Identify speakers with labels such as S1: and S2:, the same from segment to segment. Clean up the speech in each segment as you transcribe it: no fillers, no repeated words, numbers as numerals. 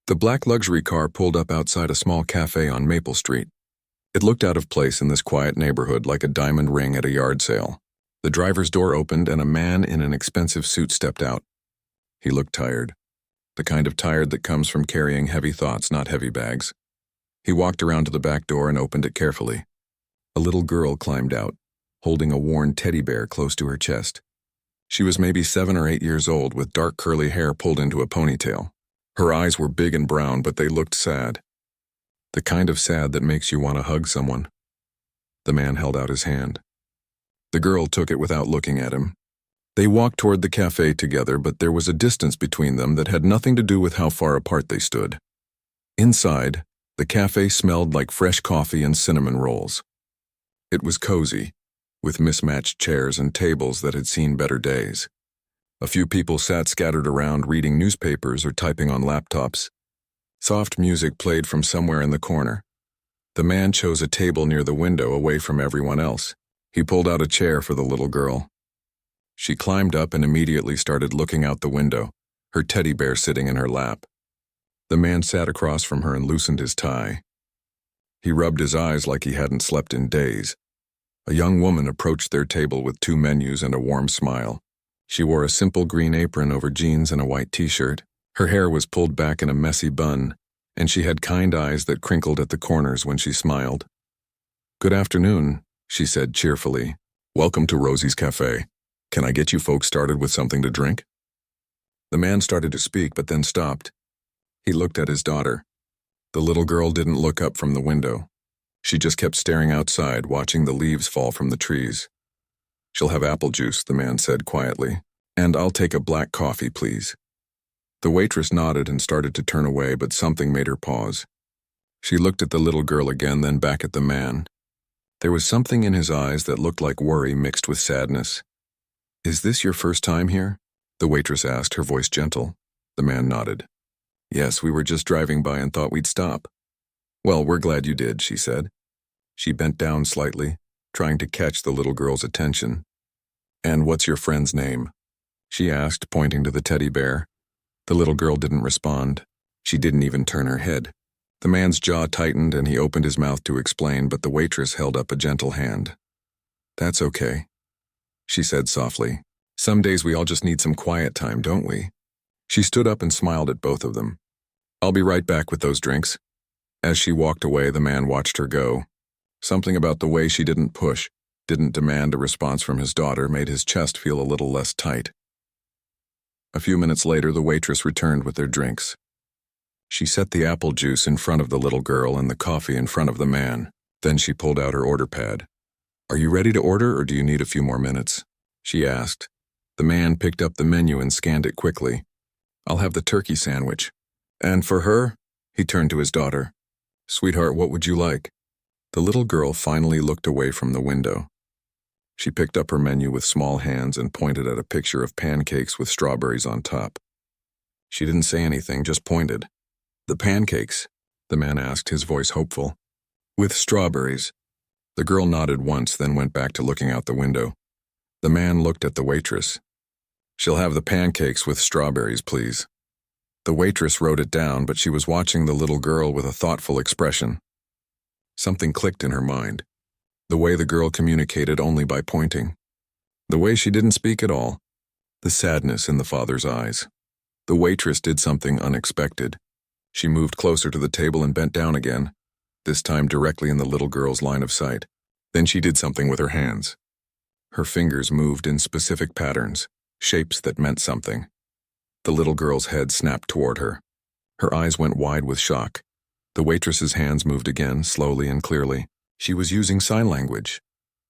S1: The black luxury car pulled up outside a small cafe on Maple Street. It looked out of place in this quiet neighborhood like a diamond ring at a yard sale. The driver's door opened and a man in an expensive suit stepped out. He looked tired. The kind of tired that comes from carrying heavy thoughts, not heavy bags. He walked around to the back door and opened it carefully. A little girl climbed out, holding a worn teddy bear close to her chest. She was maybe 7 or 8 years old with dark curly hair pulled into a ponytail. Her eyes were big and brown, but they looked sad. The kind of sad that makes you want to hug someone. The man held out his hand. The girl took it without looking at him. They walked toward the cafe together, but there was a distance between them that had nothing to do with how far apart they stood. Inside, the cafe smelled like fresh coffee and cinnamon rolls. It was cozy, with mismatched chairs and tables that had seen better days. A few people sat scattered around reading newspapers or typing on laptops. Soft music played from somewhere in the corner. The man chose a table near the window away from everyone else. He pulled out a chair for the little girl. She climbed up and immediately started looking out the window, her teddy bear sitting in her lap. The man sat across from her and loosened his tie. He rubbed his eyes like he hadn't slept in days. A young woman approached their table with 2 menus and a warm smile. She wore a simple green apron over jeans and a white t-shirt. Her hair was pulled back in a messy bun, and she had kind eyes that crinkled at the corners when she smiled. "Good afternoon," she said cheerfully. "Welcome to Rosie's Café. Can I get you folks started with something to drink?" The man started to speak, but then stopped. He looked at his daughter. The little girl didn't look up from the window. She just kept staring outside, watching the leaves fall from the trees. "She'll have apple juice," the man said quietly. "And I'll take a black coffee, please." The waitress nodded and started to turn away, but something made her pause. She looked at the little girl again, then back at the man. There was something in his eyes that looked like worry mixed with sadness. "Is this your first time here?" the waitress asked, her voice gentle. The man nodded. "Yes, we were just driving by and thought we'd stop." "Well, we're glad you did," she said. She bent down slightly, trying to catch the little girl's attention. "And what's your friend's name?" she asked, pointing to the teddy bear. The little girl didn't respond. She didn't even turn her head. The man's jaw tightened and he opened his mouth to explain, but the waitress held up a gentle hand. "That's okay," she said softly. "Some days we all just need some quiet time, don't we?" She stood up and smiled at both of them. "I'll be right back with those drinks." As she walked away, the man watched her go. Something about the way she didn't push, didn't demand a response from his daughter, made his chest feel a little less tight. A few minutes later, the waitress returned with their drinks. She set the apple juice in front of the little girl and the coffee in front of the man. Then she pulled out her order pad. "Are you ready to order, or do you need a few more minutes?" she asked. The man picked up the menu and scanned it quickly. "I'll have the turkey sandwich." "And for her?" He turned to his daughter. "Sweetheart, what would you like?" The little girl finally looked away from the window. She picked up her menu with small hands and pointed at a picture of pancakes with strawberries on top. She didn't say anything, just pointed. "The pancakes?" the man asked, his voice hopeful. "With strawberries." The girl nodded once, then went back to looking out the window. The man looked at the waitress. "She'll have the pancakes with strawberries, please." The waitress wrote it down, but she was watching the little girl with a thoughtful expression. Something clicked in her mind. The way the girl communicated only by pointing. The way she didn't speak at all. The sadness in the father's eyes. The waitress did something unexpected. She moved closer to the table and bent down again, this time directly in the little girl's line of sight. Then she did something with her hands. Her fingers moved in specific patterns, shapes that meant something. The little girl's head snapped toward her. Her eyes went wide with shock. The waitress's hands moved again, slowly and clearly. She was using sign language.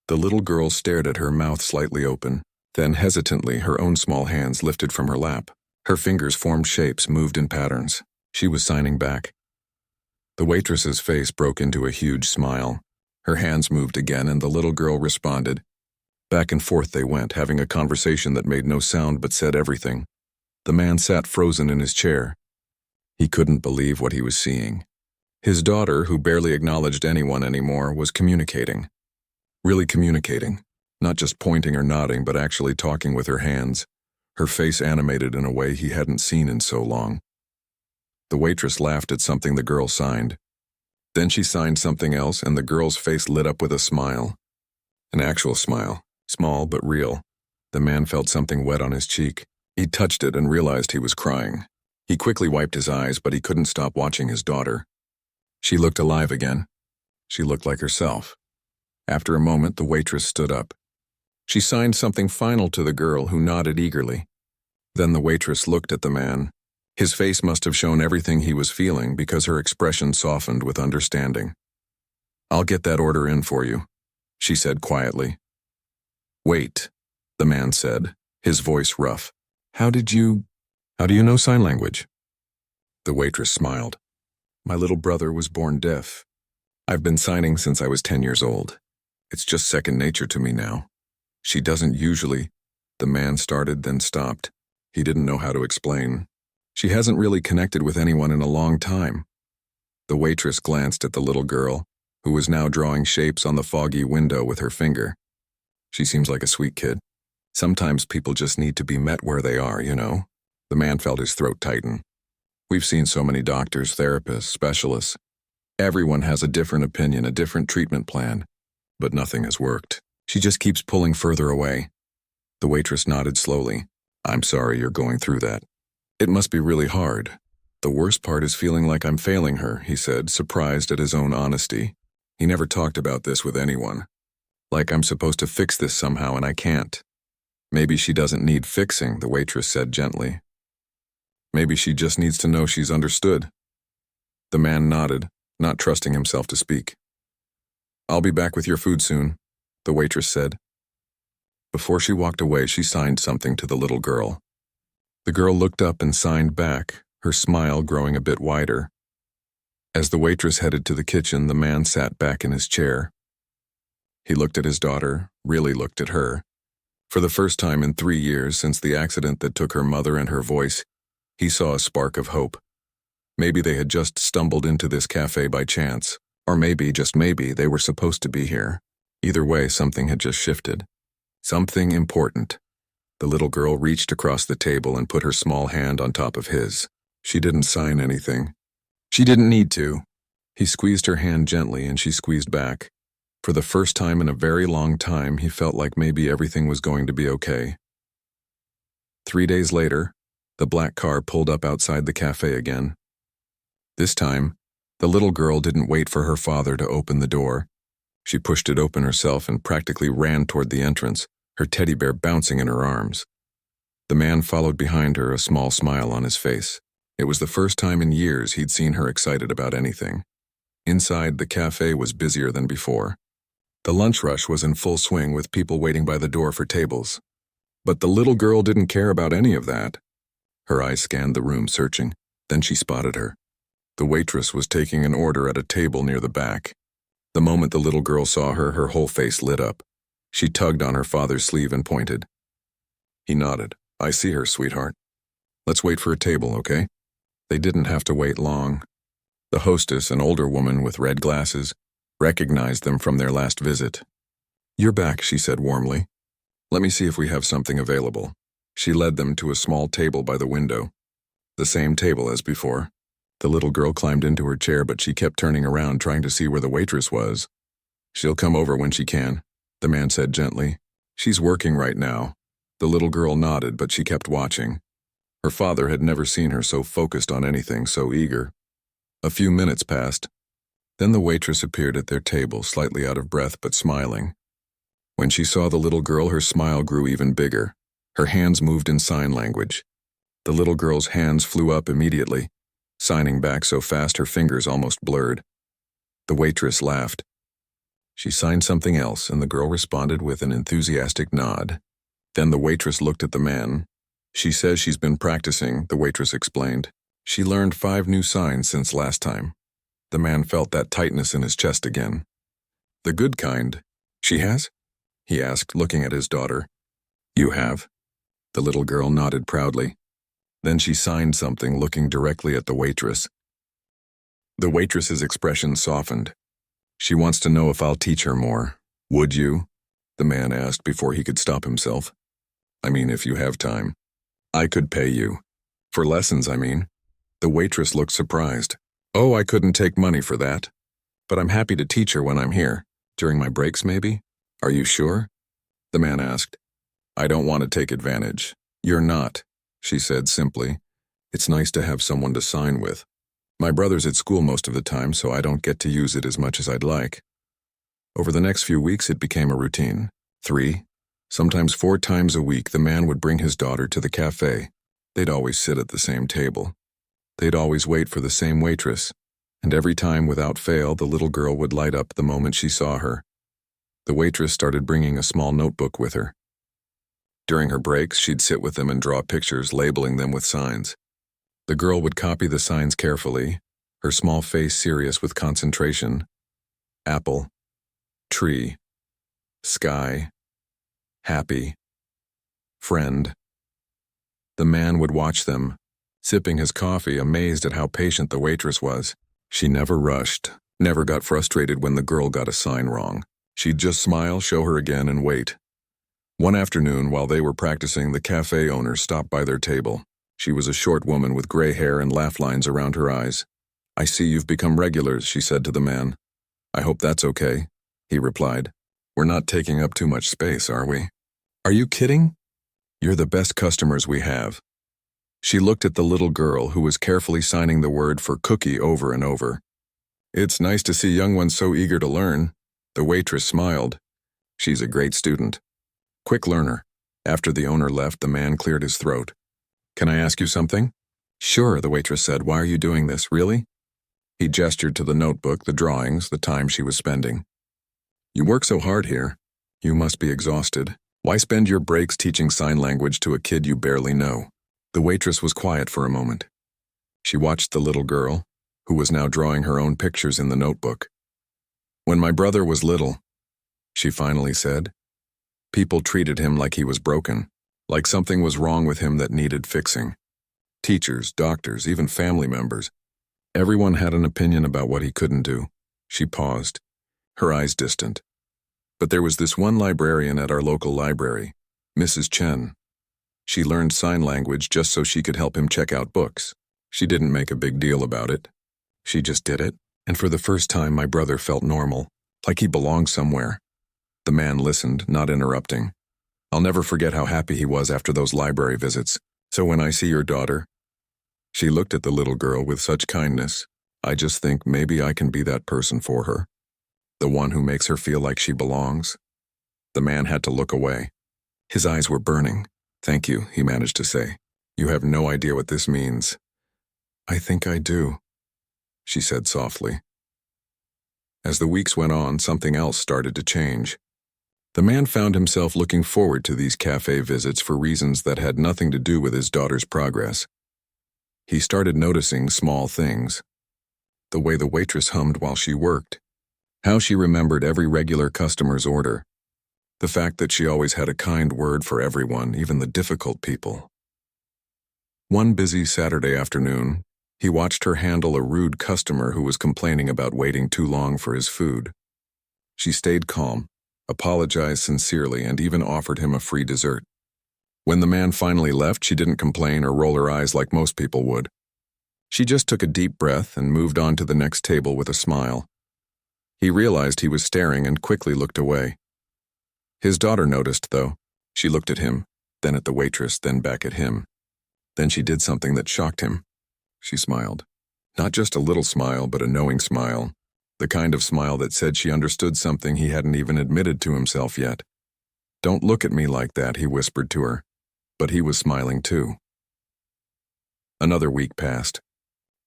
S1: The little girl stared at her, mouth slightly open. Then, hesitantly, her own small hands lifted from her lap. Her fingers formed shapes, moved in patterns. She was signing back. The waitress's face broke into a huge smile. Her hands moved again, and the little girl responded. Back and forth they went, having a conversation that made no sound but said everything. The man sat frozen in his chair. He couldn't believe what he was seeing. His daughter, who barely acknowledged anyone anymore, was communicating. Really communicating. Not just pointing or nodding, but actually talking with her hands. Her face animated in a way he hadn't seen in so long. The waitress laughed at something the girl signed. Then she signed something else, and the girl's face lit up with a smile. An actual smile, small but real. The man felt something wet on his cheek. He touched it and realized he was crying. He quickly wiped his eyes, but he couldn't stop watching his daughter. She looked alive again. She looked like herself. After a moment, the waitress stood up. She signed something final to the girl, who nodded eagerly. Then the waitress looked at the man. His face must have shown everything he was feeling, because her expression softened with understanding. "I'll get that order in for you," she said quietly. "Wait," the man said, his voice rough. How do you know sign language?" The waitress smiled. "My little brother was born deaf. I've been signing since I was 10 years old. It's just second nature to me now. She doesn't usually—" The man started, then stopped. He didn't know how to explain. "She hasn't really connected with anyone in a long time." The waitress glanced at the little girl, who was now drawing shapes on the foggy window with her finger. "She seems like a sweet kid. Sometimes people just need to be met where they are, you know?" The man felt his throat tighten. "We've seen so many doctors, therapists, specialists. Everyone has a different opinion, a different treatment plan. But nothing has worked. She just keeps pulling further away." The waitress nodded slowly. "I'm sorry you're going through that. It must be really hard. The worst part is feeling like I'm failing her," he said, surprised at his own honesty. He never talked about this with anyone. "Like I'm supposed to fix this somehow and I can't." "Maybe she doesn't need fixing," the waitress said gently. "Maybe she just needs to know she's understood." The man nodded, not trusting himself to speak. "I'll be back with your food soon," the waitress said. Before she walked away, she signed something to the little girl. The girl looked up and signed back, her smile growing a bit wider. As the waitress headed to the kitchen, the man sat back in his chair. He looked at his daughter, really looked at her. For the first time in 3 years since the accident that took her mother and her voice, he saw a spark of hope. Maybe they had just stumbled into this cafe by chance, or maybe, just maybe, they were supposed to be here. Either way, something had just shifted. Something important. The little girl reached across the table and put her small hand on top of his. She didn't sign anything. She didn't need to. He squeezed her hand gently and she squeezed back. For the first time in a very long time, he felt like maybe everything was going to be okay. 3 days later, the black car pulled up outside the cafe again. This time, the little girl didn't wait for her father to open the door. She pushed it open herself and practically ran toward the entrance, her teddy bear bouncing in her arms. The man followed behind her, a small smile on his face. It was the first time in years he'd seen her excited about anything. Inside, the cafe was busier than before. The lunch rush was in full swing with people waiting by the door for tables. But the little girl didn't care about any of that. Her eyes scanned the room, searching. Then she spotted her. The waitress was taking an order at a table near the back. The moment the little girl saw her, her whole face lit up. She tugged on her father's sleeve and pointed. He nodded. "I see her, sweetheart. Let's wait for a table, okay?" They didn't have to wait long. The hostess, an older woman with red glasses, recognized them from their last visit. "You're back," she said warmly. "Let me see if we have something available." She led them to a small table by the window. The same table as before. The little girl climbed into her chair, but she kept turning around, trying to see where the waitress was. "She'll come over when she can," the man said gently. "She's working right now." The little girl nodded, but she kept watching. Her father had never seen her so focused on anything, so eager. A few minutes passed. Then the waitress appeared at their table, slightly out of breath but smiling. When she saw the little girl, her smile grew even bigger. Her hands moved in sign language. The little girl's hands flew up immediately, signing back so fast her fingers almost blurred. The waitress laughed. She signed something else, and the girl responded with an enthusiastic nod. Then the waitress looked at the man. "She says she's been practicing," the waitress explained. "She learned 5 new signs since last time." The man felt that tightness in his chest again. "The good kind." "She has?" he asked, looking at his daughter. "You have?" The little girl nodded proudly. Then she signed something, looking directly at the waitress. The waitress's expression softened. "She wants to know if I'll teach her more." "Would you?" the man asked before he could stop himself. "I mean, if you have time. I could pay you. For lessons, I mean." The waitress looked surprised. "Oh, I couldn't take money for that. But I'm happy to teach her when I'm here. During my breaks, maybe? Are you sure?" The man asked. "I don't want to take advantage." "You're not," she said simply. "It's nice to have someone to sign with. My brother's at school most of the time, so I don't get to use it as much as I'd like." Over the next few weeks, it became a routine. 3, sometimes 4 times a week, the man would bring his daughter to the cafe. They'd always sit at the same table. They'd always wait for the same waitress. And every time, without fail, the little girl would light up the moment she saw her. The waitress started bringing a small notebook with her. During her breaks, she'd sit with them and draw pictures, labeling them with signs. The girl would copy the signs carefully, her small face serious with concentration. Apple, tree, sky, happy, friend. The man would watch them, sipping his coffee, amazed at how patient the waitress was. She never rushed, never got frustrated when the girl got a sign wrong. She'd just smile, show her again, and wait. One afternoon, while they were practicing, the cafe owner stopped by their table. She was a short woman with gray hair and laugh lines around her eyes. "I see you've become regulars," she said to the man. "I hope that's okay," he replied. "We're not taking up too much space, are we?" "Are you kidding? You're the best customers we have." She looked at the little girl who was carefully signing the word for cookie over and over. "It's nice to see young ones so eager to learn." The waitress smiled. "She's a great student. Quick learner." After the owner left, the man cleared his throat. "Can I ask you something?" "Sure," the waitress said. "Why are you doing this, really?" He gestured to the notebook, the drawings, the time she was spending. "You work so hard here. You must be exhausted. Why spend your breaks teaching sign language to a kid you barely know?" The waitress was quiet for a moment. She watched the little girl, who was now drawing her own pictures in the notebook. "When my brother was little," she finally said, "people treated him like he was broken, like something was wrong with him that needed fixing. Teachers, doctors, even family members. Everyone had an opinion about what he couldn't do." She paused, her eyes distant. "But there was this one librarian at our local library, Mrs. Chen. She learned sign language just so she could help him check out books. She didn't make a big deal about it. She just did it, and for the first time my brother felt normal, like he belonged somewhere." The man listened, not interrupting. "I'll never forget how happy he was after those library visits. So when I see your daughter," she looked at the little girl with such kindness, "I just think maybe I can be that person for her. The one who makes her feel like she belongs." The man had to look away. His eyes were burning. "Thank you," he managed to say. "You have no idea what this means." "I think I do," she said softly. As the weeks went on, something else started to change. The man found himself looking forward to these cafe visits for reasons that had nothing to do with his daughter's progress. He started noticing small things. The way the waitress hummed while she worked. How she remembered every regular customer's order. The fact that she always had a kind word for everyone, even the difficult people. One busy Saturday afternoon, he watched her handle a rude customer who was complaining about waiting too long for his food. She stayed calm, apologized sincerely, and even offered him a free dessert. When the man finally left, she didn't complain or roll her eyes like most people would. She just took a deep breath and moved on to the next table with a smile. He realized he was staring and quickly looked away. His daughter noticed, though. She looked at him, then at the waitress, then back at him. Then she did something that shocked him. She smiled. Not just a little smile, but a knowing smile. The kind of smile that said she understood something he hadn't even admitted to himself yet. "Don't look at me like that," he whispered to her. But he was smiling too. Another week passed.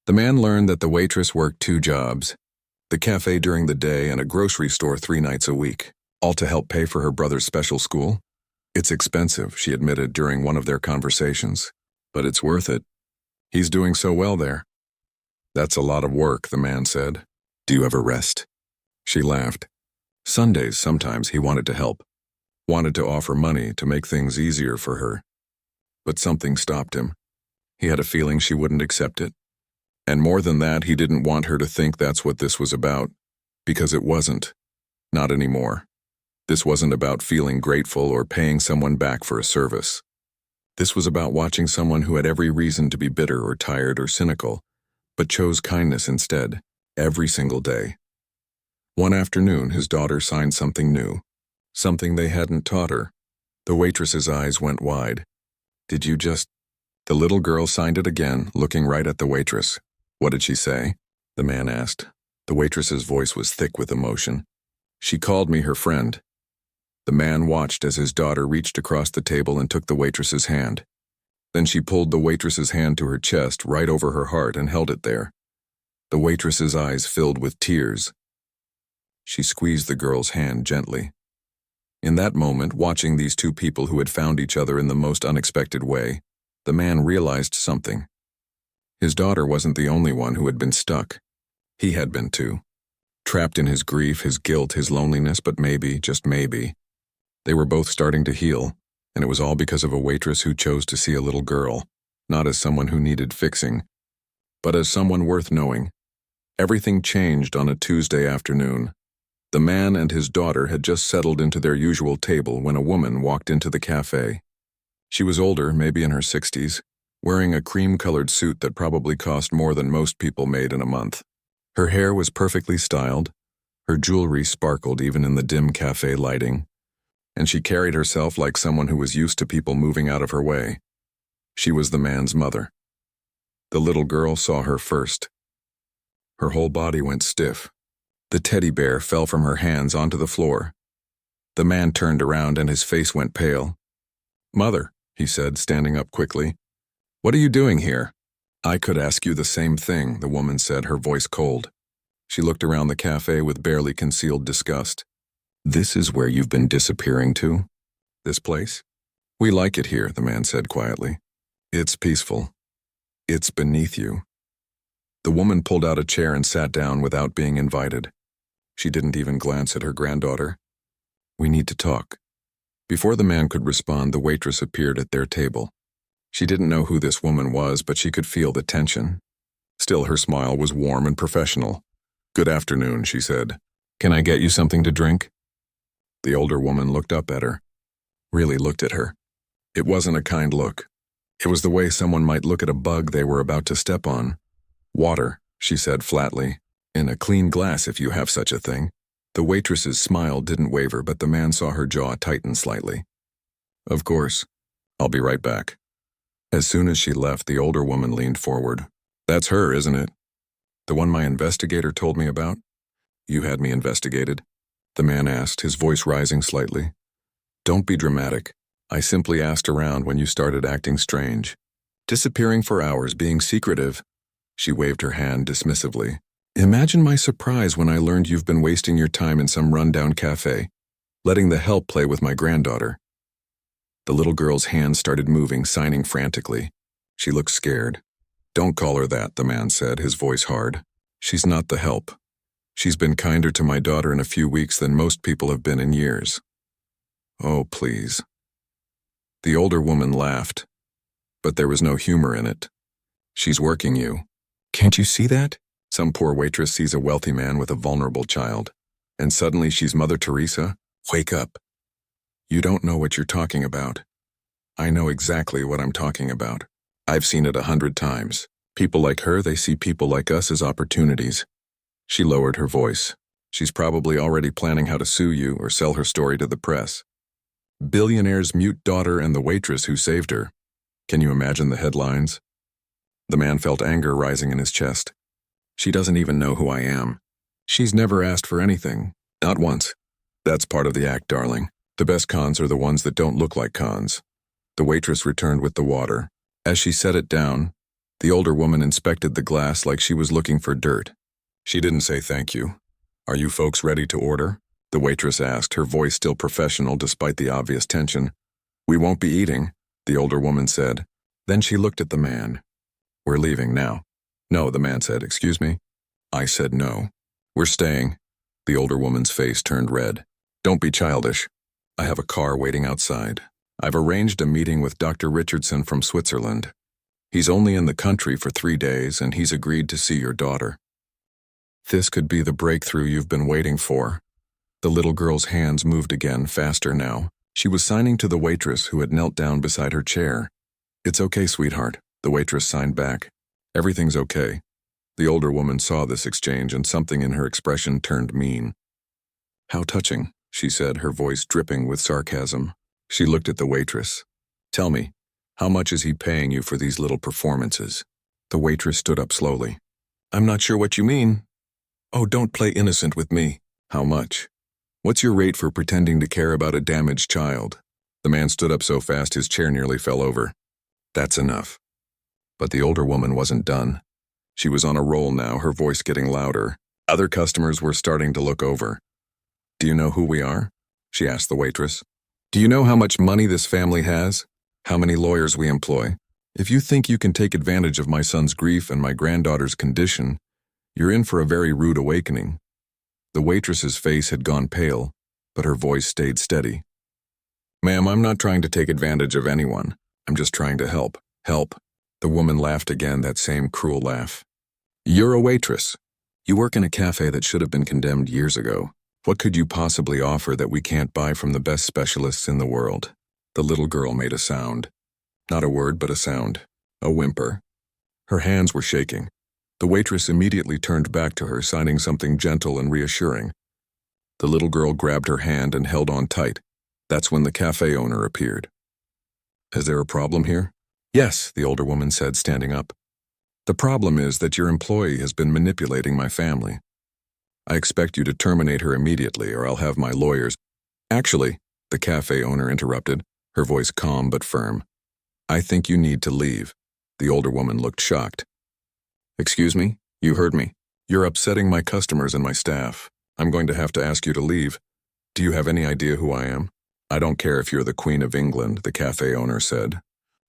S1: The man learned that the waitress worked 2 jobs, the cafe during the day and a grocery store 3 nights a week, all to help pay for her brother's special school. "It's expensive," she admitted during one of their conversations, "but it's worth it. He's doing so well there." "That's a lot of work," the man said. "Do you ever rest?" She laughed. Sundays, sometimes he wanted to help, wanted to offer money to make things easier for her. But something stopped him. He had a feeling she wouldn't accept it. And more than that, he didn't want her to think that's what this was about, because it wasn't. Not anymore. This wasn't about feeling grateful or paying someone back for a service. This was about watching someone who had every reason to be bitter or tired or cynical, but chose kindness instead, every single day. One afternoon, his daughter signed something new, something they hadn't taught her. The waitress's eyes went wide. "Did you just—" The little girl signed it again, looking right at the waitress. "What did she say?" the man asked. The waitress's voice was thick with emotion. "She called me her friend." The man watched as his daughter reached across the table and took the waitress's hand. Then she pulled the waitress's hand to her chest, right over her heart, and held it there. The waitress's eyes filled with tears. She squeezed the girl's hand gently. In that moment, watching these two people who had found each other in the most unexpected way, the man realized something. His daughter wasn't the only one who had been stuck. He had been too. Trapped in his grief, his guilt, his loneliness, but maybe, just maybe, they were both starting to heal, and it was all because of a waitress who chose to see a little girl, not as someone who needed fixing, but as someone worth knowing. Everything changed on a Tuesday afternoon. The man and his daughter had just settled into their usual table when a woman walked into the cafe. She was older, maybe in her 60s, wearing a cream-colored suit that probably cost more than most people made in a month. Her hair was perfectly styled, her jewelry sparkled even in the dim cafe lighting, and she carried herself like someone who was used to people moving out of her way. She was the man's mother. The little girl saw her first. Her whole body went stiff. The teddy bear fell from her hands onto the floor. The man turned around and his face went pale. "Mother," he said, standing up quickly. "What are you doing here?" "I could ask you the same thing," the woman said, her voice cold. She looked around the cafe with barely concealed disgust. "This is where you've been disappearing to? This place?" "We like it here," the man said quietly. "It's peaceful. It's beneath you." The woman pulled out a chair and sat down without being invited. She didn't even glance at her granddaughter. "We need to talk." Before the man could respond, the waitress appeared at their table. She didn't know who this woman was, but she could feel the tension. Still, her smile was warm and professional. "Good afternoon," she said. "Can I get you something to drink?" The older woman looked up at her. Really looked at her. It wasn't a kind look. It was the way someone might look at a bug they were about to step on. "Water," she said flatly. "In a clean glass if you have such a thing." The waitress's smile didn't waver, but the man saw her jaw tighten slightly. "Of course. I'll be right back." As soon as she left, the older woman leaned forward. "That's her, isn't it? The one my investigator told me about?" "You had me investigated?" the man asked, his voice rising slightly. "Don't be dramatic. I simply asked around when you started acting strange. Disappearing for hours, being secretive." She waved her hand dismissively. "Imagine my surprise when I learned you've been wasting your time in some rundown cafe, letting the help play with my granddaughter." The little girl's hands started moving, signing frantically. She looked scared. "Don't call her that," the man said, his voice hard. "She's not the help. She's been kinder to my daughter in a few weeks than most people have been in years." "Oh, please." The older woman laughed, but there was no humor in it. "She's working you. Can't you see that? Some poor waitress sees a wealthy man with a vulnerable child, and suddenly she's Mother Teresa? Wake up. You don't know what you're talking about. I know exactly what I'm talking about. I've seen it 100 times. People like her, they see people like us as opportunities." She lowered her voice. "She's probably already planning how to sue you or sell her story to the press. Billionaire's mute daughter and the waitress who saved her. Can you imagine the headlines?" The man felt anger rising in his chest. "She doesn't even know who I am. She's never asked for anything. Not once. That's part of the act, darling. The best cons are the ones that don't look like cons." The waitress returned with the water. As she set it down, the older woman inspected the glass like she was looking for dirt. She didn't say thank you. "Are you folks ready to order?" the waitress asked, her voice still professional despite the obvious tension. "We won't be eating," the older woman said. Then she looked at the man. "We're leaving now." "No," the man said. "Excuse me?" "I said no. We're staying." The older woman's face turned red. "Don't be childish. I have a car waiting outside. I've arranged a meeting with Dr. Richardson from Switzerland. He's only in the country for 3 days, and he's agreed to see your daughter. This could be the breakthrough you've been waiting for." The little girl's hands moved again, faster now. She was signing to the waitress who had knelt down beside her chair. It's okay, sweetheart, the waitress signed back. Everything's okay. The older woman saw this exchange and something in her expression turned mean. How touching, she said, her voice dripping with sarcasm. She looked at the waitress. Tell me, how much is he paying you for these little performances? The waitress stood up slowly. I'm not sure what you mean. Oh, don't play innocent with me. How much? What's your rate for pretending to care about a damaged child? The man stood up so fast his chair nearly fell over. That's enough. But the older woman wasn't done. She was on a roll now, her voice getting louder. Other customers were starting to look over. Do you know who we are? She asked the waitress. Do you know how much money this family has? How many lawyers we employ? If you think you can take advantage of my son's grief and my granddaughter's condition, you're in for a very rude awakening. The waitress's face had gone pale, but her voice stayed steady. Ma'am, I'm not trying to take advantage of anyone. I'm just trying to help. Help. The woman laughed again, that same cruel laugh. You're a waitress. You work in a cafe that should have been condemned years ago. What could you possibly offer that we can't buy from the best specialists in the world? The little girl made a sound. Not a word, but a sound. A whimper. Her hands were shaking. The waitress immediately turned back to her, signing something gentle and reassuring. The little girl grabbed her hand and held on tight. That's when the cafe owner appeared. Is there a problem here? Yes, the older woman said, standing up. The problem is that your employee has been manipulating my family. I expect you to terminate her immediately, or I'll have my lawyers. Actually, the cafe owner interrupted, her voice calm but firm. I think you need to leave. The older woman looked shocked. Excuse me? You heard me. You're upsetting my customers and my staff. I'm going to have to ask you to leave. Do you have any idea who I am? I don't care if you're the Queen of England, the cafe owner said.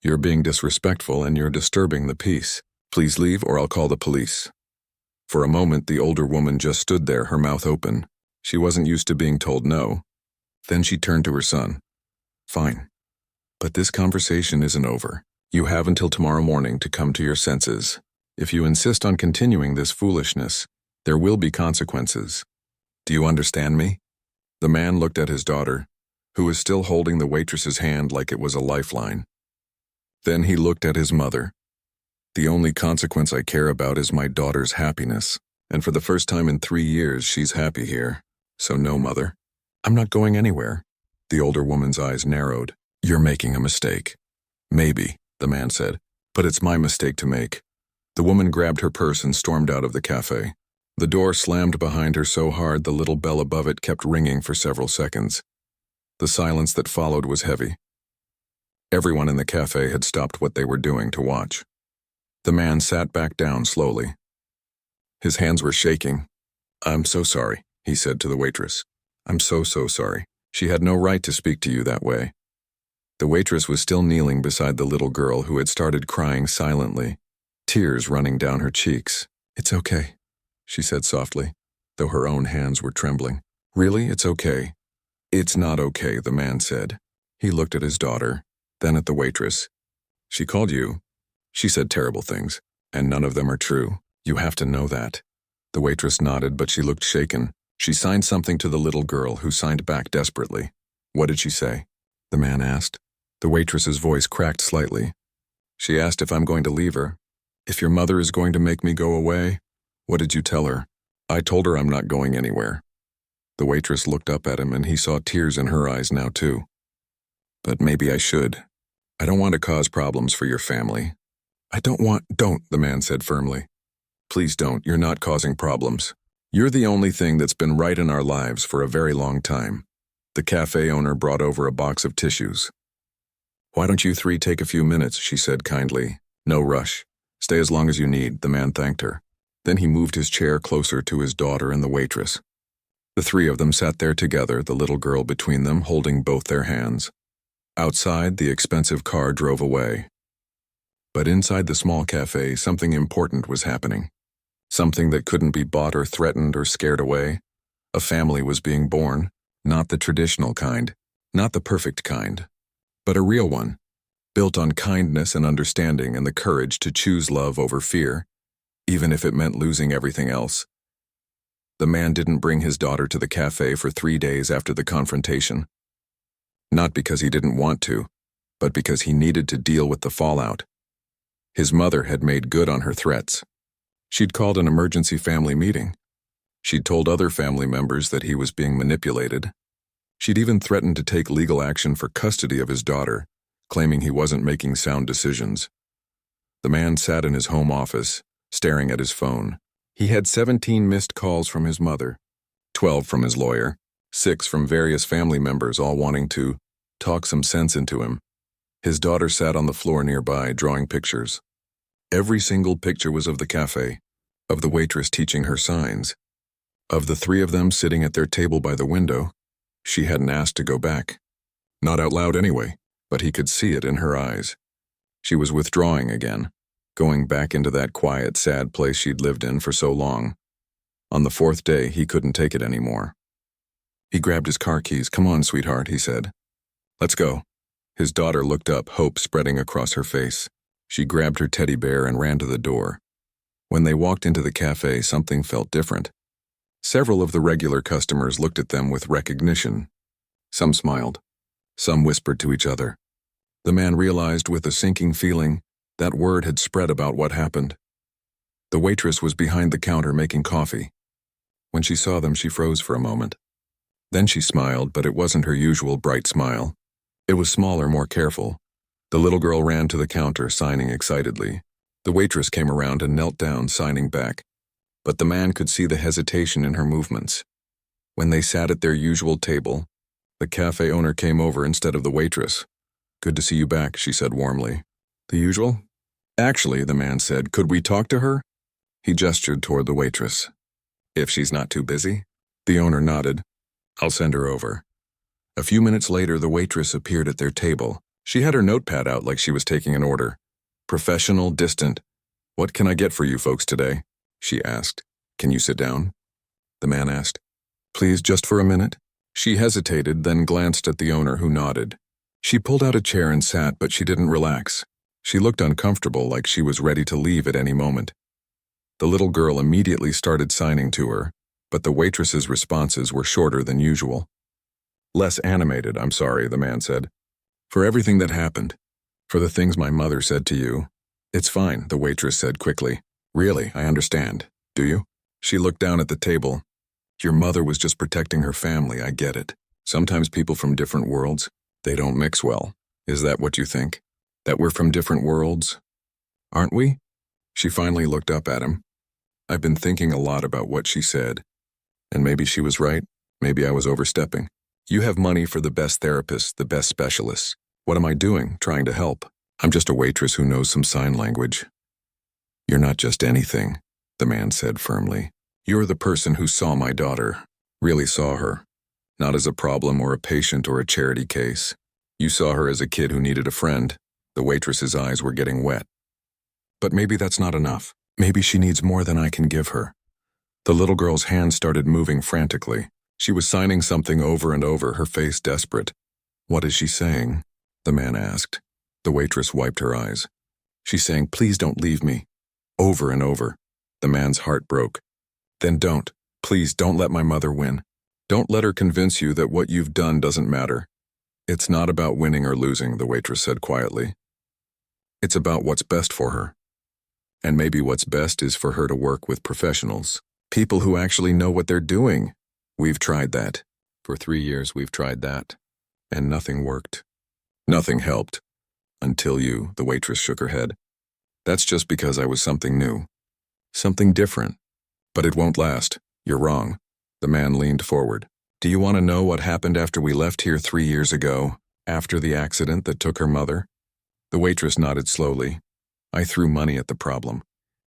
S1: You're being disrespectful and you're disturbing the peace. Please leave or I'll call the police. For a moment, the older woman just stood there, her mouth open. She wasn't used to being told no. Then she turned to her son. Fine. But this conversation isn't over. You have until tomorrow morning to come to your senses. If you insist on continuing this foolishness, there will be consequences. Do you understand me? The man looked at his daughter, who was still holding the waitress's hand like it was a lifeline. Then he looked at his mother. The only consequence I care about is my daughter's happiness, and for the first time in 3 years, she's happy here. So no, mother. I'm not going anywhere. The older woman's eyes narrowed. You're making a mistake. Maybe, the man said, but it's my mistake to make. The woman grabbed her purse and stormed out of the cafe. The door slammed behind her so hard the little bell above it kept ringing for several seconds. The silence that followed was heavy. Everyone in the cafe had stopped what they were doing to watch. The man sat back down slowly. His hands were shaking. I'm so sorry, he said to the waitress. I'm so sorry. She had no right to speak to you that way. The waitress was still kneeling beside the little girl who had started crying silently, tears running down her cheeks. It's okay, she said softly, though her own hands were trembling. Really, it's okay. It's not okay, the man said. He looked at his daughter, then at the waitress. She called you. She said terrible things, and none of them are true. You have to know that. The waitress nodded, but she looked shaken. She signed something to the little girl, who signed back desperately. What did she say? The man asked. The waitress's voice cracked slightly. She asked if I'm going to leave her. If your mother is going to make me go away. What did you tell her? I told her I'm not going anywhere. The waitress looked up at him and he saw tears in her eyes now too. But maybe I should. I don't want to cause problems for your family. Don't, the man said firmly. Please don't, you're not causing problems. You're the only thing that's been right in our lives for a very long time. The cafe owner brought over a box of tissues. Why don't you three take a few minutes, she said kindly. No rush. Stay as long as you need, the man thanked her. Then he moved his chair closer to his daughter and the waitress. The three of them sat there together, the little girl between them holding both their hands. Outside, the expensive car drove away. But inside the small cafe, something important was happening. Something that couldn't be bought or threatened or scared away. A family was being born, not the traditional kind, not the perfect kind, but a real one, built on kindness and understanding and the courage to choose love over fear, even if it meant losing everything else. The man didn't bring his daughter to the cafe for 3 days after the confrontation. Not because he didn't want to, but because he needed to deal with the fallout. His mother had made good on her threats. She'd called an emergency family meeting. She'd told other family members that he was being manipulated. She'd even threatened to take legal action for custody of his daughter, claiming he wasn't making sound decisions. The man sat in his home office, staring at his phone. He had 17 missed calls from his mother, 12 from his lawyer, 6 from various family members, all wanting to talk some sense into him. His daughter sat on the floor nearby, drawing pictures. Every single picture was of the cafe, of the waitress teaching her signs. Of the 3 of them sitting at their table by the window, she hadn't asked to go back. Not out loud anyway, but he could see it in her eyes. She was withdrawing again, going back into that quiet, sad place she'd lived in for so long. On the 4th day, he couldn't take it anymore. He grabbed his car keys. "Come on, sweetheart," he said. "Let's go." His daughter looked up, hope spreading across her face. She grabbed her teddy bear and ran to the door. When they walked into the cafe, something felt different. Several of the regular customers looked at them with recognition. Some smiled. Some whispered to each other. The man realized with a sinking feeling that word had spread about what happened. The waitress was behind the counter making coffee. When she saw them, she froze for a moment. Then she smiled, but it wasn't her usual bright smile. It was smaller, more careful. The little girl ran to the counter, signing excitedly. The waitress came around and knelt down, signing back. But the man could see the hesitation in her movements. When they sat at their usual table, the cafe owner came over instead of the waitress. "Good to see you back," she said warmly. "The usual?" "Actually," the man said, "could we talk to her?" He gestured toward the waitress. "If she's not too busy?" The owner nodded. "I'll send her over." A few minutes later, the waitress appeared at their table. She had her notepad out like she was taking an order. Professional, distant. "What can I get for you folks today?" she asked. "Can you sit down?" The man asked. "Please, just for a minute." She hesitated, then glanced at the owner, who nodded. She pulled out a chair and sat, but she didn't relax. She looked uncomfortable, like she was ready to leave at any moment. The little girl immediately started signing to her, but the waitress's responses were shorter than usual. "Less animated, I'm sorry," the man said. "For everything that happened. For the things my mother said to you." "It's fine," the waitress said quickly. "Really, I understand. Do you?" She looked down at the table. "Your mother was just protecting her family, I get it. Sometimes people from different worlds, they don't mix well. Is that what you think? That we're from different worlds? Aren't we?" She finally looked up at him. "I've been thinking a lot about what she said. And maybe she was right. Maybe I was overstepping. You have money for the best therapists, the best specialists. What am I doing, trying to help? I'm just a waitress who knows some sign language." "You're not just anything," the man said firmly. "You're the person who saw my daughter, really saw her. Not as a problem or a patient or a charity case. You saw her as a kid who needed a friend." The waitress's eyes were getting wet. "But maybe that's not enough. Maybe she needs more than I can give her." The little girl's hands started moving frantically. She was signing something over and over, her face desperate. "What is she saying?" the man asked. The waitress wiped her eyes. "She's saying, 'Please don't leave me.'" Over and over. The man's heart broke. "Then don't. Please don't let my mother win. Don't let her convince you that what you've done doesn't matter." "It's not about winning or losing," the waitress said quietly. "It's about what's best for her. And maybe what's best is for her to work with professionals. People who actually know what they're doing. We've tried that. For 3 years we've tried that. And nothing worked. Nothing helped. Until you," the waitress shook her head. "That's just because I was something new. Something different. But it won't last. You're wrong." The man leaned forward. "Do you want to know what happened after we left here 3 years ago, after the accident that took her mother?" The waitress nodded slowly. "I threw money at the problem.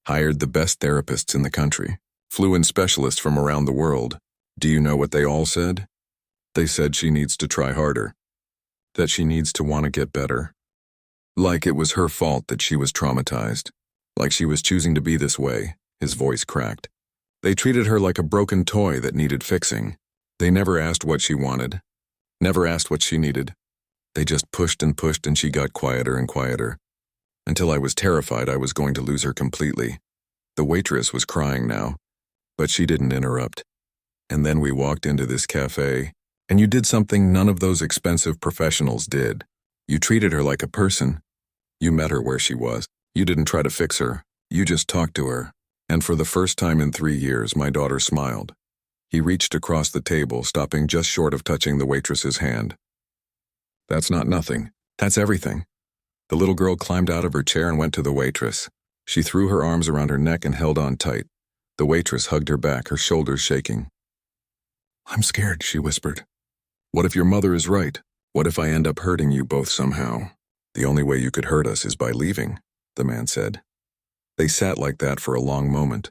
S1: Hired the best therapists in the country. Flew in specialists from around the world. Do you know what they all said? They said she needs to try harder. That she needs to want to get better. Like it was her fault that she was traumatized. Like she was choosing to be this way." His voice cracked. "They treated her like a broken toy that needed fixing. They never asked what she wanted. Never asked what she needed. They just pushed and pushed, and she got quieter and quieter. Until I was terrified I was going to lose her completely." The waitress was crying now, but she didn't interrupt. "And then we walked into this cafe, and you did something none of those expensive professionals did. You treated her like a person. You met her where she was. You didn't try to fix her. You just talked to her. And for the first time in 3 years, my daughter smiled. He reached across the table, stopping just short of touching the waitress's hand. That's not nothing. That's everything. The little girl climbed out of her chair and went to the waitress. She threw her arms around her neck and held on tight. The waitress hugged her back, her shoulders shaking. I'm scared, she whispered. What if your mother is right? What if I end up hurting you both somehow? The only way you could hurt us is by leaving, the man said. They sat like that for a long moment.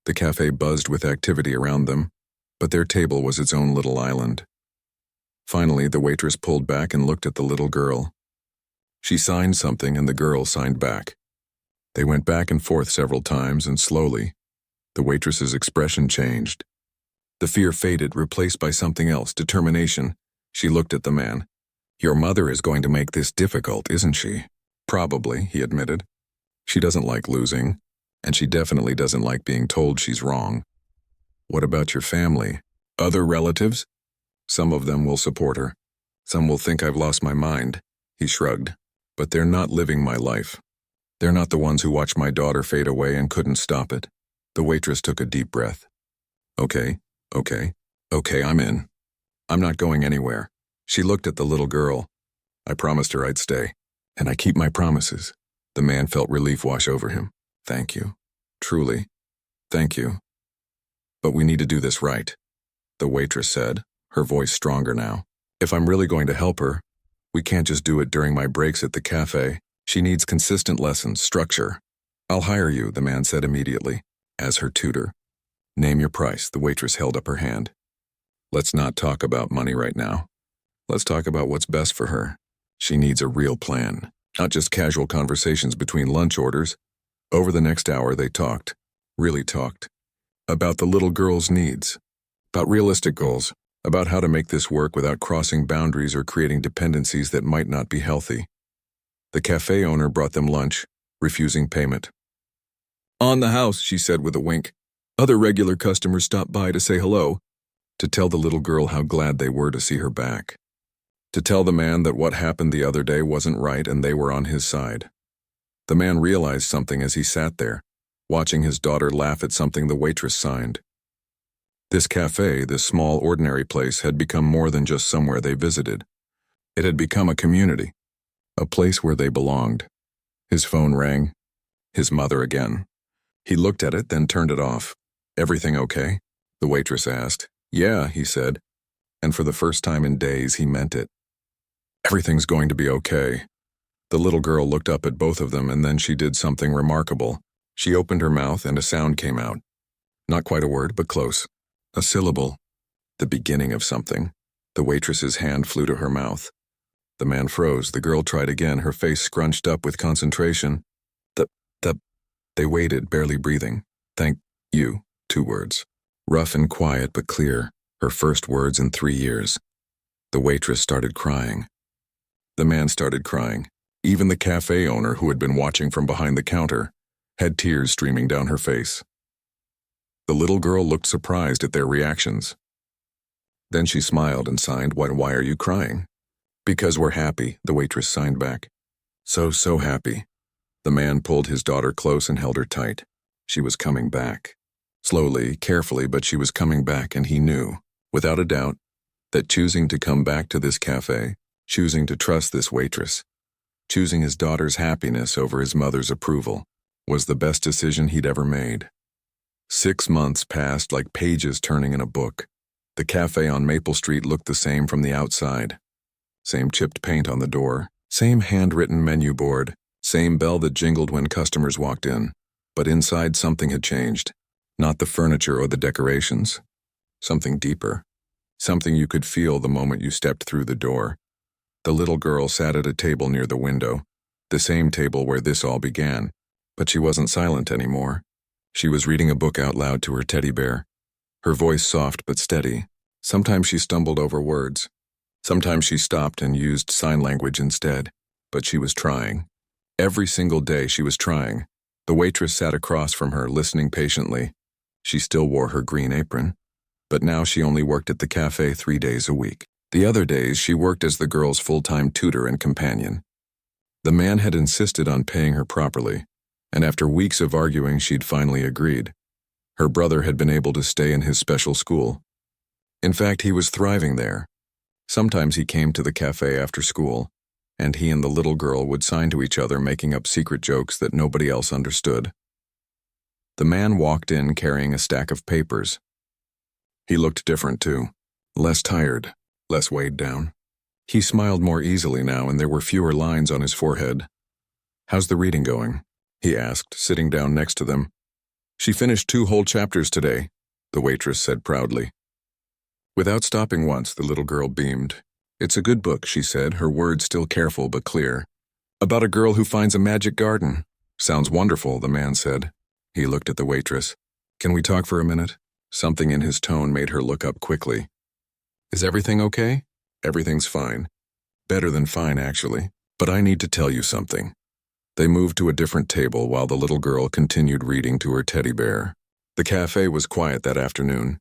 S1: The cafe buzzed with activity around them, but their table was its own little island. Finally, the waitress pulled back and looked at the little girl. She signed something and the girl signed back. They went back and forth several times and slowly, the waitress's expression changed. The fear faded, replaced by something else, determination. She looked at the man. Your mother is going to make this difficult, isn't she? Probably, he admitted. She doesn't like losing, and she definitely doesn't like being told she's wrong. What about your family? Other relatives? Some of them will support her. Some will think I've lost my mind, he shrugged. But they're not living my life. They're not the ones who watched my daughter fade away and couldn't stop it. The waitress took a deep breath. Okay, I'm in. I'm not going anywhere. She looked at the little girl. I promised her I'd stay, and I keep my promises. The man felt relief wash over him. Thank you. Truly. Thank you. But we need to do this right, the waitress said, her voice stronger now. If I'm really going to help her, we can't just do it during my breaks at the cafe. She needs consistent lessons, structure. I'll hire you, the man said immediately, as her tutor. Name your price, the waitress held up her hand. Let's not talk about money right now. Let's talk about what's best for her. She needs a real plan, not just casual conversations between lunch orders. Over the next hour they talked, really talked, about the little girl's needs, about realistic goals, about how to make this work without crossing boundaries or creating dependencies that might not be healthy. The cafe owner brought them lunch, refusing payment. On the house, she said with a wink. Other regular customers stopped by to say hello, to tell the little girl how glad they were to see her back, to tell the man that what happened the other day wasn't right and they were on his side. The man realized something as he sat there, watching his daughter laugh at something the waitress signed. This cafe, this small, ordinary place, had become more than just somewhere they visited. It had become a community, a place where they belonged. His phone rang. His mother again. He looked at it, then turned it off. Everything okay? The waitress asked. Yeah, he said. And for the first time in days, he meant it. Everything's going to be okay. The little girl looked up at both of them, and then she did something remarkable. She opened her mouth, and a sound came out. Not quite a word, but close. A syllable. The beginning of something. The waitress's hand flew to her mouth. The man froze. The girl tried again, her face scrunched up with concentration. They waited, barely breathing. Thank you. 2 words. Rough and quiet, but clear. Her first words in 3 years. The waitress started crying. The man started crying. Even the cafe owner, who had been watching from behind the counter, had tears streaming down her face. The little girl looked surprised at their reactions. Then she smiled and signed, Why are you crying? Because we're happy, the waitress signed back. So happy. The man pulled his daughter close and held her tight. She was coming back. Slowly, carefully, but she was coming back, and he knew, without a doubt, that choosing to come back to this cafe, choosing to trust this waitress, choosing his daughter's happiness over his mother's approval, was the best decision he'd ever made. 6 months passed like pages turning in a book. The cafe on Maple Street looked the same from the outside. Same chipped paint on the door, same handwritten menu board, same bell that jingled when customers walked in. But inside something had changed. Not the furniture or the decorations. Something deeper. Something you could feel the moment you stepped through the door. The little girl sat at a table near the window, the same table where this all began. But she wasn't silent anymore. She was reading a book out loud to her teddy bear. Her voice soft but steady. Sometimes she stumbled over words. Sometimes she stopped and used sign language instead. But she was trying. Every single day she was trying. The waitress sat across from her, listening patiently. She still wore her green apron. But now she only worked at the cafe 3 days a week. The other days, she worked as the girl's full-time tutor and companion. The man had insisted on paying her properly, and after weeks of arguing, she'd finally agreed. Her brother had been able to stay in his special school. In fact, he was thriving there. Sometimes he came to the cafe after school, and he and the little girl would sign to each other, making up secret jokes that nobody else understood. The man walked in carrying a stack of papers. He looked different too, less tired, less weighed down. He smiled more easily now, and there were fewer lines on his forehead. "How's the reading going?" he asked, sitting down next to them. "She finished 2 whole chapters today," the waitress said proudly. Without stopping once, the little girl beamed. "It's a good book," she said, her words still careful but clear. "About a girl who finds a magic garden." "Sounds wonderful," the man said. He looked at the waitress. "Can we talk for a minute?" Something in his tone made her look up quickly. "Is everything okay?" "Everything's fine. Better than fine, actually. But I need to tell you something." They moved to a different table while the little girl continued reading to her teddy bear. The cafe was quiet that afternoon.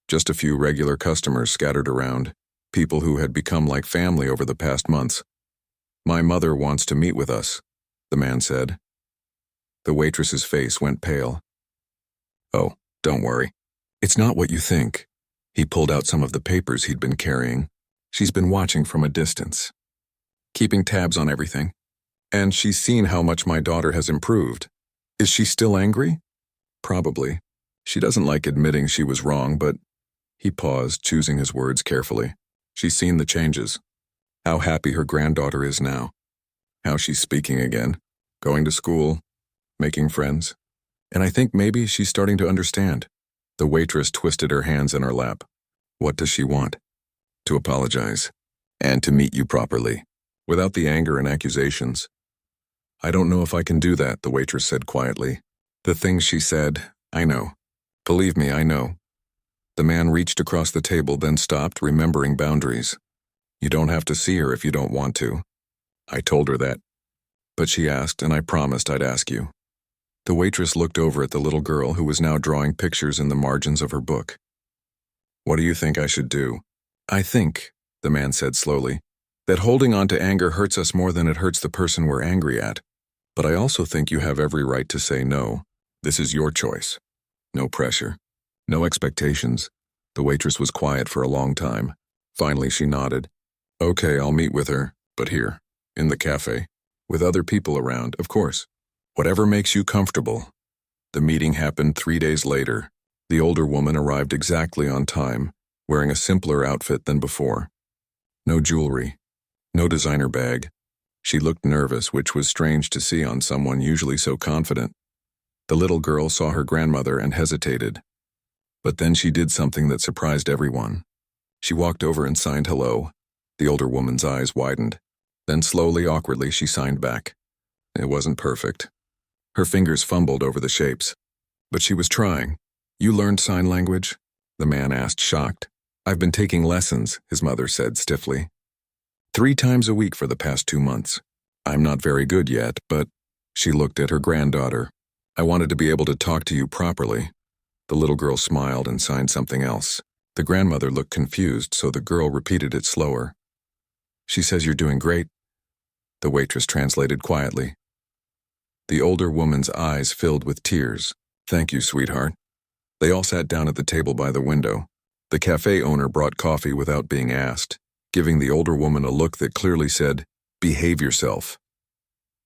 S1: Just a few regular customers scattered around, people who had become like family over the past months. "My mother wants to meet with us," the man said. The waitress's face went pale. "Oh, don't worry. It's not what you think." He pulled out some of the papers he'd been carrying. "She's been watching from a distance, keeping tabs on everything. And she's seen how much my daughter has improved." "Is she still angry?" "Probably. She doesn't like admitting she was wrong, but—" He paused, choosing his words carefully. "She's seen the changes. How happy her granddaughter is now. How she's speaking again, going to school, making friends. And I think maybe she's starting to understand." The waitress twisted her hands in her lap. "What does she want?" "To apologize. And to meet you properly, without the anger and accusations." "I don't know if I can do that," the waitress said quietly. "The things she said, I know. Believe me, I know." The man reached across the table, then stopped, remembering boundaries. "You don't have to see her if you don't want to." "I told her that. But she asked, and I promised I'd ask you." The waitress looked over at the little girl, who was now drawing pictures in the margins of her book. "What do you think I should do?" "I think," the man said slowly, "that holding on to anger hurts us more than it hurts the person we're angry at. But I also think you have every right to say no. This is your choice. No pressure. No expectations." The waitress was quiet for a long time. Finally, she nodded. "Okay, I'll meet with her, but here, in the cafe. With other people around, of course. Whatever makes you comfortable." The meeting happened 3 days later. The older woman arrived exactly on time, wearing a simpler outfit than before. No jewelry. No designer bag. She looked nervous, which was strange to see on someone usually so confident. The little girl saw her grandmother and hesitated. But then she did something that surprised everyone. She walked over and signed hello. The older woman's eyes widened. Then slowly, awkwardly, she signed back. It wasn't perfect. Her fingers fumbled over the shapes. But she was trying. "You learned sign language?" the man asked, shocked. "I've been taking lessons," his mother said stiffly. 3 times a week for the past 2 months. "I'm not very good yet, but—" She looked at her granddaughter. "I wanted to be able to talk to you properly." The little girl smiled and signed something else. The grandmother looked confused, so the girl repeated it slower. "She says you're doing great," the waitress translated quietly. The older woman's eyes filled with tears. "Thank you, sweetheart." They all sat down at the table by the window. The cafe owner brought coffee without being asked, giving the older woman a look that clearly said, "Behave yourself."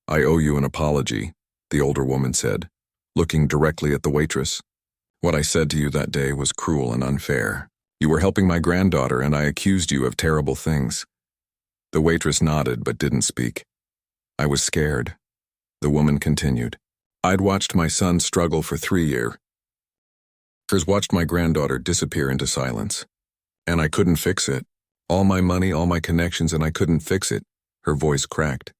S1: "I owe you an apology," the older woman said, looking directly at the waitress. "What I said to you that day was cruel and unfair. You were helping my granddaughter, and I accused you of terrible things." The waitress nodded but didn't speak. "I was scared," the woman continued. "I'd watched my son struggle for 3 years. Watched my granddaughter disappear into silence. And I couldn't fix it. All my money, all my connections, and I couldn't fix it." Her voice cracked.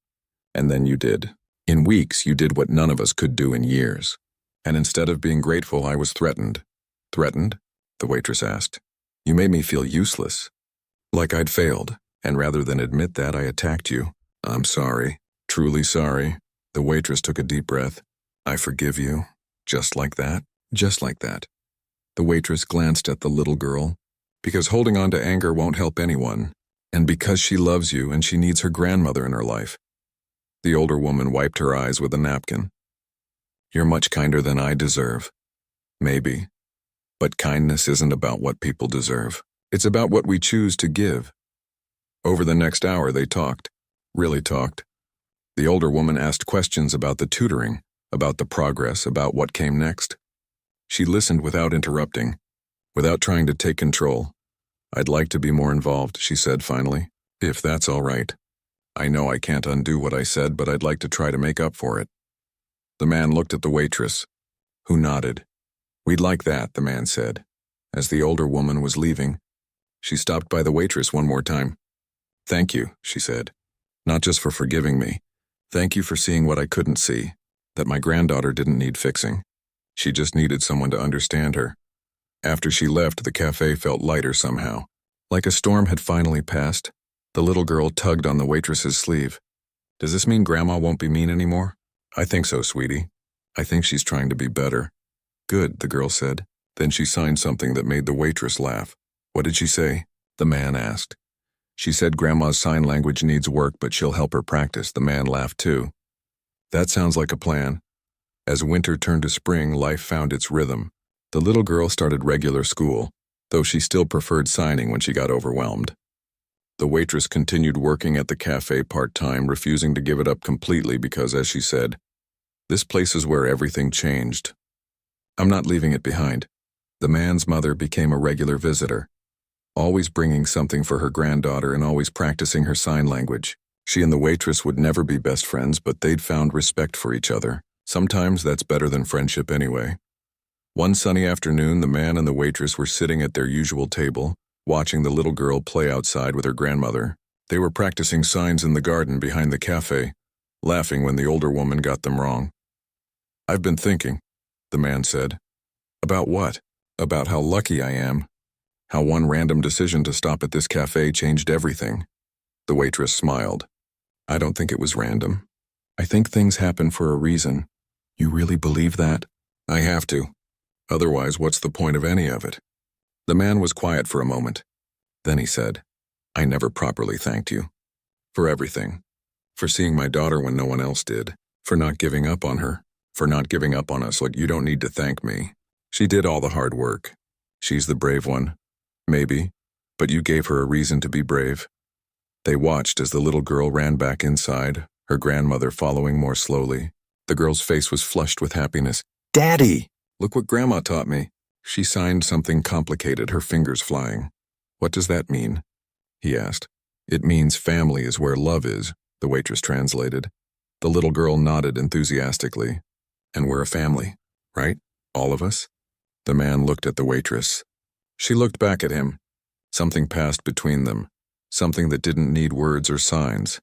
S1: "And then you did. In weeks, you did what none of us could do in years. And instead of being grateful, I was threatened." "Threatened?" the waitress asked. "You made me feel useless. Like I'd failed. And rather than admit that, I attacked you." "I'm sorry. Truly sorry." The waitress took a deep breath. "I forgive you. Just like that. Just like that." The waitress glanced at the little girl. "Because holding on to anger won't help anyone. And because she loves you and she needs her grandmother in her life. The older woman wiped her eyes with a napkin. You're much kinder than I deserve. Maybe. But kindness isn't about what people deserve. It's about what we choose to give. Over the next hour they talked. Really talked. The older woman asked questions about the tutoring, about the progress, about what came next. She listened without interrupting, without trying to take control. I'd like to be more involved, she said finally, if that's all right. I know I can't undo what I said, but I'd like to try to make up for it. The man looked at the waitress, who nodded. We'd like that, the man said. As the older woman was leaving, she stopped by the waitress one more time. Thank you, she said. Not just for forgiving me. Thank you for seeing what I couldn't see, that my granddaughter didn't need fixing. She just needed someone to understand her. After she left, the cafe felt lighter somehow. Like a storm had finally passed. The little girl tugged on the waitress's sleeve. Does this mean Grandma won't be mean anymore? I think so, sweetie. I think she's trying to be better. Good, the girl said. Then she signed something that made the waitress laugh. What did she say? The man asked. She said Grandma's sign language needs work, but she'll help her practice. The man laughed too. That sounds like a plan. As winter turned to spring, life found its rhythm. The little girl started regular school, though she still preferred signing when she got overwhelmed. The waitress continued working at the cafe part-time, refusing to give it up completely because, as she said, this place is where everything changed. I'm not leaving it behind. The man's mother became a regular visitor, always bringing something for her granddaughter and always practicing her sign language. She and the waitress would never be best friends, but they'd found respect for each other. Sometimes that's better than friendship anyway. One sunny afternoon, the man and the waitress were sitting at their usual table, watching the little girl play outside with her grandmother. They were practicing signs in the garden behind the cafe, laughing when the older woman got them wrong. I've been thinking, the man said. About what? About how lucky I am. How one random decision to stop at this cafe changed everything. The waitress smiled. I don't think it was random. I think things happen for a reason. You really believe that? I have to. Otherwise, what's the point of any of it? The man was quiet for a moment. Then he said, I never properly thanked you. For everything. For seeing my daughter when no one else did. For not giving up on her. For not giving up on us. Like, you don't need to thank me. She did all the hard work. She's the brave one. Maybe. But you gave her a reason to be brave. They watched as the little girl ran back inside, her grandmother following more slowly. The girl's face was flushed with happiness. Daddy! Look what Grandma taught me. She signed something complicated, her fingers flying. What does that mean? He asked. It means family is where love is, the waitress translated. The little girl nodded enthusiastically. And we're a family, right? All of us? The man looked at the waitress. She looked back at him. Something passed between them. Something that didn't need words or signs.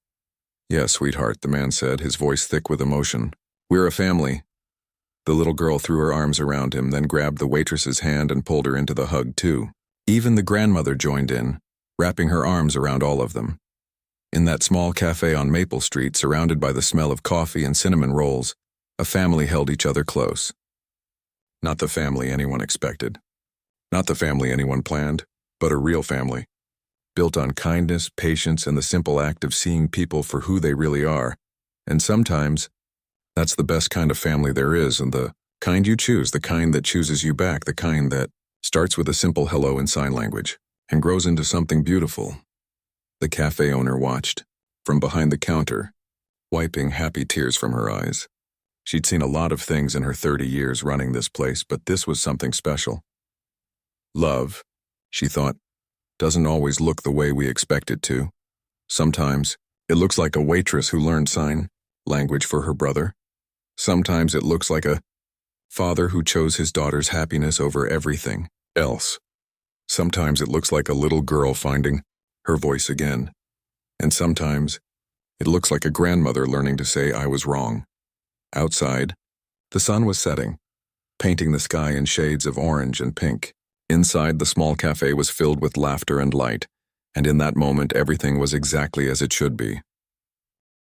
S1: Yes, sweetheart, the man said, his voice thick with emotion. We're a family. The little girl threw her arms around him, then grabbed the waitress's hand and pulled her into the hug, too. Even the grandmother joined in, wrapping her arms around all of them. In that small cafe on Maple Street, surrounded by the smell of coffee and cinnamon rolls, a family held each other close. Not the family anyone expected. Not the family anyone planned, but a real family. Built on kindness, patience, and the simple act of seeing people for who they really are. And sometimes, that's the best kind of family there is, and the kind you choose, the kind that chooses you back, the kind that starts with a simple hello in sign language and grows into something beautiful. The cafe owner watched, from behind the counter, wiping happy tears from her eyes. She'd seen a lot of things in her 30 years running this place, but this was something special. Love, she thought, doesn't always look the way we expect it to. Sometimes, it looks like a waitress who learned sign language for her brother. Sometimes it looks like a father who chose his daughter's happiness over everything else. Sometimes it looks like a little girl finding her voice again. And sometimes it looks like a grandmother learning to say, I was wrong. Outside, the sun was setting, painting the sky in shades of orange and pink. Inside, the small cafe was filled with laughter and light, and in that moment everything was exactly as it should be.